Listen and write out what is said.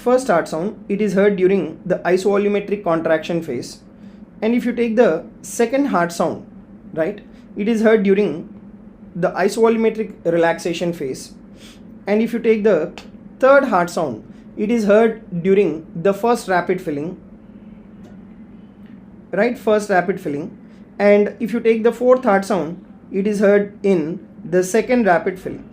first heart sound, it is heard during the isovolumetric contraction phase. And if you take the second heart sound, right, it is heard during the isovolumetric relaxation phase. And if you take the third heart sound, it is heard during the first rapid filling, right, first rapid filling. And if you take the fourth heart sound, it is heard in the second rapid filling.